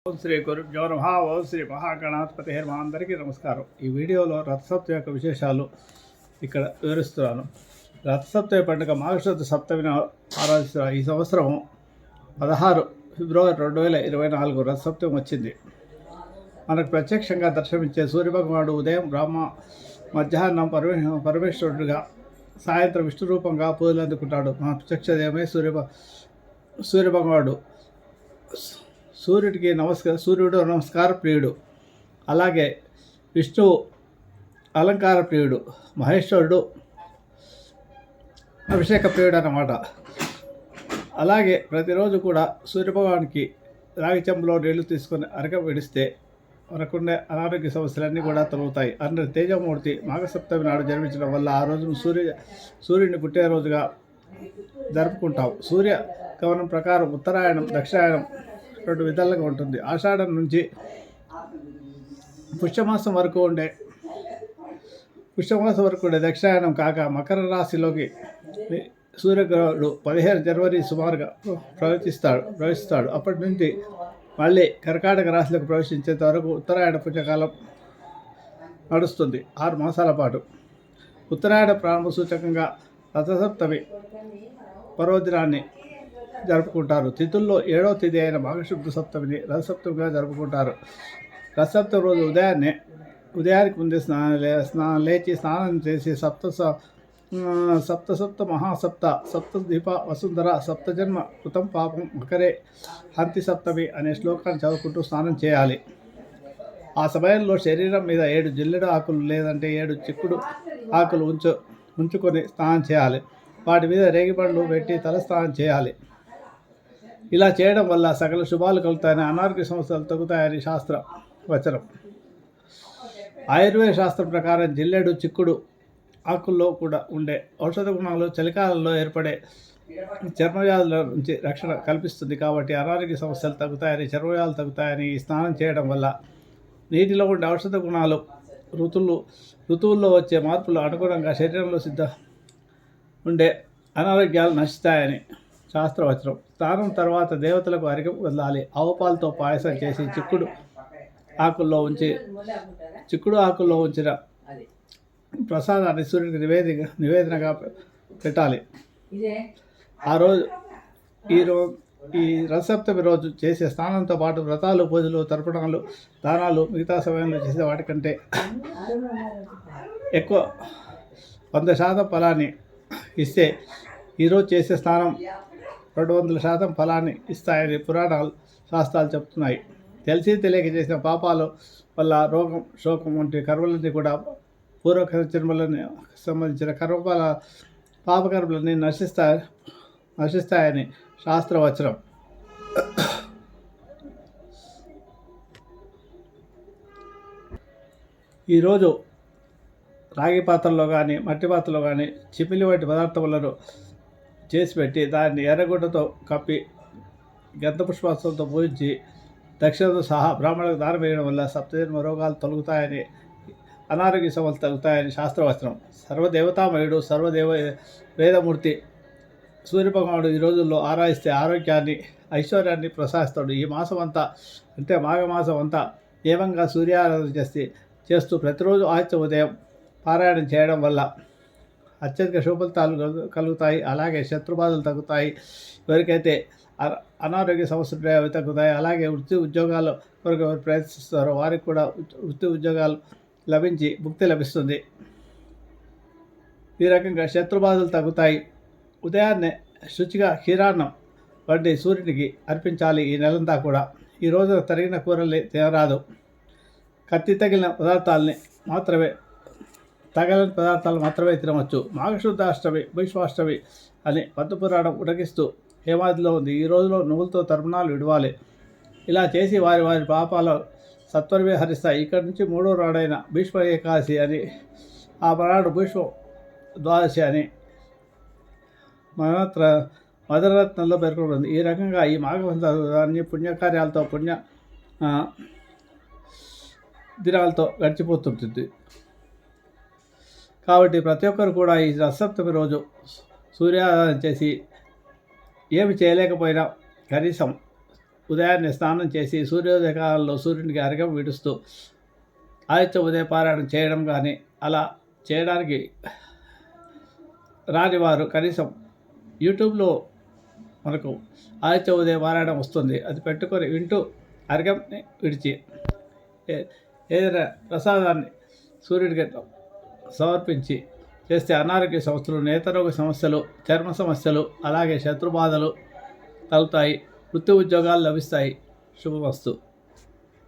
ఓం శ్రీ గురుభ్యో నమః. ఓం శ్రీ మహాగణాధిపతి అందరికీ నమస్కారం. ఈ వీడియోలో రథసప్తమి యొక్క విశేషాలు ఇక్కడ వివరిస్తున్నాను. రథసప్తమి పండుగ మాఘశుద్ధ సప్తమిని ఆరాధిస్తున్నారు. ఈ సంవత్సరం 16 ఫిబ్రవరి 2024 రథసప్తమి వచ్చింది. మనకు ప్రత్యక్షంగా దర్శనమిచ్చే సూర్యభగవానుడు ఉదయం బ్రహ్మ, మధ్యాహ్నం పరమేశ్వరుడుగా, సాయంత్రం విష్ణు రూపంగా పూజలు అందుకుంటాడు. మన ప్రత్యక్ష దేవమే సూర్యభగవానుడు. సూర్యుడు నమస్కార ప్రియుడు. అలాగే విష్ణువు అలంకార ప్రియుడు, మహేశ్వరుడు అభిషేక ప్రియుడు అన్నమాట. అలాగే ప్రతిరోజు కూడా సూర్యభగవానికి రాగి చెంబులో నీళ్లు తీసుకొని అరక విడిస్తే మనకుండే అనారోగ్య సమస్యలన్నీ కూడా తొలగుతాయి. అందరి తేజమూర్తి మాఘసప్తమి నాడు జన్మించడం వల్ల ఆ రోజును సూర్యుని పుట్టినరోజుగా జరుపుకుంటాం. సూర్య గమనం ప్రకారం ఉత్తరాయణం, దక్షిణాయనం 2 విధాలుగా ఉంటుంది. ఆషాఢం నుంచి పుష్యమాసం వరకు ఉండే దక్షిణాయనం కాక మకర రాశిలోకి సూర్యగ్రహుడు 15 జనవరి సుమారుగా ప్రవేశిస్తాడు. అప్పటి నుంచి మళ్ళీ కర్కాటక రాశిలోకి ప్రవేశించేంత వరకు ఉత్తరాయణ పుణ్యకాలం నడుస్తుంది. 6 మాసాల పాటు. ఉత్తరాయణ ప్రారంభ సూచకంగా రథసప్తమి పర్వదినాన్ని జరుపుకుంటారు. తిథుల్లో 7వ తిథి అయిన మాఘశుద్ధ సప్తమిని రథసప్తమిగా జరుపుకుంటారు. రథసప్తమి రోజు ఉదయానికి ముందే లేచి స్నానం చేసి సప్త మహాసప్త సప్తదీప వసుంధర సప్తజన్మ కృతం పాపం మకరే హంతి సప్తమి అనే శ్లోకాన్ని చదువుకుంటూ స్నానం చేయాలి. ఆ సమయంలో శరీరం మీద 7 జిల్లెడు ఆకులు లేదంటే 7 చిక్కుడు ఆకులు ఉంచుకొని స్నానం చేయాలి. వాటి మీద రేగిపండ్లు పెట్టి తల స్నానం చేయాలి. ఇలా చేయడం వల్ల సకల శుభాలు కలుగుతాయని, అనారోగ్య సమస్యలు తగ్గుతాయని శాస్త్ర వచనం. ఆయుర్వేద శాస్త్రం ప్రకారం జిల్లెడు, చిక్కుడు ఆకుల్లో కూడా ఉండే ఔషధ గుణాలు చలికాలంలో ఏర్పడే చర్మవ్యాధుల నుంచి రక్షణ కల్పిస్తుంది. కాబట్టి అనారోగ్య సమస్యలు తగ్గుతాయని, చర్మవ్యాధులు తగ్గుతాయని ఈ స్నానం చేయడం వల్ల నీటిలో ఉండే ఔషధ గుణాలు ఋతువుల్లో వచ్చే మార్పులు అనుగుణంగా శరీరంలో ఉండే అనారోగ్యాలు నశిస్తాయని శాస్త్రవచనం. స్నానం తర్వాత దేవతలకు అరిగ వదలాలి. ఆవు పాలతో పాయసం చేసి చిక్కుడు ఆకుల్లో ఉంచిన ప్రసాదాన్ని సూర్యుడికి నివేదనగా పెట్టాలి. ఈ రథసప్తమి రోజు చేసే స్నానంతో పాటు వ్రతాలు, పూజలు, తర్పణాలు, దానాలు మిగతా సమయంలో చేసే వాటికంటే ఎక్కువ 100% ఫలాన్ని ఇస్తే ఈరోజు చేసే స్నానం 200% ఫలాన్ని ఇస్తాయని పురాణాలు, శాస్త్రాలు చెప్తున్నాయి. తెలిసి తెలియక చేసిన పాపాల వల్ల రోగం, శోకం వంటి కర్మలన్నీ కూడా పూర్వ జన్మలని సంబంధించిన పాపకర్మలన్నీ నశిస్తాయని శాస్త్రవచనం. ఈరోజు రాగి పాత్రలో కానీ, మట్టి పాత్రలో కానీ చిమిలి వంటి పదార్థములను చేసి పెట్టి దాన్ని ఎర్రగుడ్డతో కప్పి గంధ పుష్పాలతో పూజించి దక్షిణతో సహా బ్రాహ్మణులకు దానం వేయడం వల్ల సప్తజన్మ రోగాలు తొలగుతాయని, అనారోగ్య సమస్యలు తగ్గుతాయని శాస్త్రవచనం. సర్వదేవతామయుడు, వేదమూర్తి సూర్యభగవానుడు ఈ రోజుల్లో ఆరాధిస్తే ఆరోగ్యాన్ని, ఐశ్వర్యాన్ని ప్రసాదిస్తాడు. ఈ మాసం అంతా అంటే మాఘమాసం అంతా నియమంగా సూర్యారాధన చేస్తూ ప్రతిరోజు ఆదిత్య ఉదయం పారాయణం చేయడం వల్ల అత్యధిక శుభఫలితాలు కలుగుతాయి. అలాగే శత్రుబాధలు తగ్గుతాయి. ఎవరికైతే అనారోగ్య సమస్యలు అవి తగ్గుతాయి. అలాగే ఉద్యోగాలు కొరకు ఎవరు ప్రయత్నిస్తారో వారికి కూడా ఉద్యోగాలు లభించి ముక్తి లభిస్తుంది. ఈ రకంగా శత్రుబాధలు తగ్గుతాయి. ఉదయాన్నే శుచిగా క్షీరాన్నం వంటి సూర్యునికి అర్పించాలి. ఈ నెలంతా కూడా ఈ రోజున తరిగిన కూరల్ని తినరాదు. తగిలిన పదార్థాలు మాత్రమే తినవచ్చు. మాఘశుద్ధాష్టమి, భీష్మాష్టమి అని పద్మపురాణం ఉటకిస్తూ హేమాదిలో ఉంది. ఈ రోజులో నువ్వులతో తర్పణాలు విడవాలి. ఇలా చేసి వారి పాపాల సత్వరమే హరిస్తాయి. ఇక్కడి నుంచి 3వ నాడైన భీష్మ ఏకాదశి అని, ఆ మనాడు భీష్మ ద్వాదశి అని మదరత్నంలో పేర్కొంటుంది. ఈ రకంగా ఈ మాఘమాసాన్ని పుణ్యకార్యాలతో దినాలతో గడిచిపోతుంటుంది. కాబట్టి ప్రతి ఒక్కరు కూడా ఈ రథసప్తమి రోజు సూర్యారాధన చేసి ఏమి చేయలేకపోయినా కనీసం ఉదయాన్నే స్నానం చేసి సూర్యోదయ కాలంలో సూర్యునికి అర్ఘ్యం విడుస్తూ ఆదిత్య ఉదయ పారాయణం చేయడం కానీ అలా చేయడానికి రాని వారు కనీసం యూట్యూబ్లో మనకు ఆదిత్య ఉదయ పారాయణం వస్తుంది, అది పెట్టుకొని వింటూ అర్ఘ్యంని విడిచి ఏదైనా ప్రసాదాన్ని సూర్యుడికి సమర్పించి చేస్తే అనారోగ్య సమస్యలు, నేత్రరోగ సమస్యలు, చర్మ సమస్యలు, అలాగే శత్రుబాధలు కలుగుతాయి, వృత్తి ఉద్యోగాలు లభిస్తాయి. శుభమస్తు.